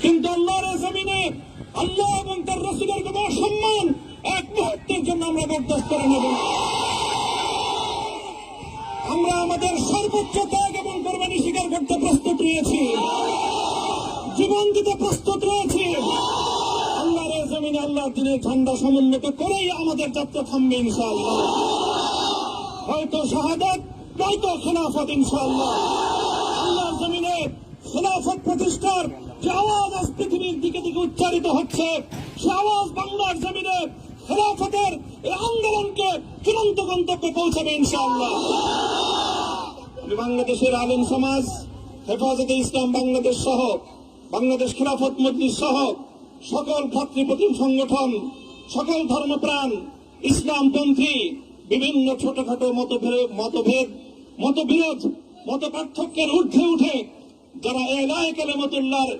কিন্তু আল্লাহর জমিনে আল্লাহ এবং তার রাসূলের কোন সম্মান এক মুহূর্তের জন্য আমরা বরদাস্ত করে নেব না। আমরা আমাদের সর্বোচ্চ ত্যাগ এবং কোরবানি স্বীকার করতে প্রস্তুত রয়েছি, জীবন দিতে প্রস্তুত রয়েছি। আল্লাহর জমিনে আল্লাহর দিনের ঝান্ডা সমুন্নত করেই আমাদের যাত্রা থামবে ইনশাআল্লাহ। হয়তো শাহাদাত, নয়তো খেলাফত ইনশাআল্লাহ। আল্লাহর জমিনে খেলাফত প্রতিষ্ঠার যে আওয়াজ আজ পৃথিবীর দিকে দিকে উচ্চারিত হচ্ছে, সে আওয়াজ বাংলার জমিনে খেলাফতের এই আন্দোলনকে চূড়ান্ত গন্তব্যে পৌঁছাবে ইনশাআল্লাহ। বাংলাদেশের আলেম সমাজ, হেফাজতে ইসলাম বাংলাদেশ সহ বাংলাদেশ খেলাফত মজলিস সহ সকল ভাতৃপ্রতিম সংগঠন, সকল ধর্মপ্রাণ, ইসলামপন্থী বিভিন্ন ছোটখাটো মতবিরোধ, মত পার্থক্যের ঊর্ধ্বে উঠে যারা এলায়ে কালেমাতুল্লাহর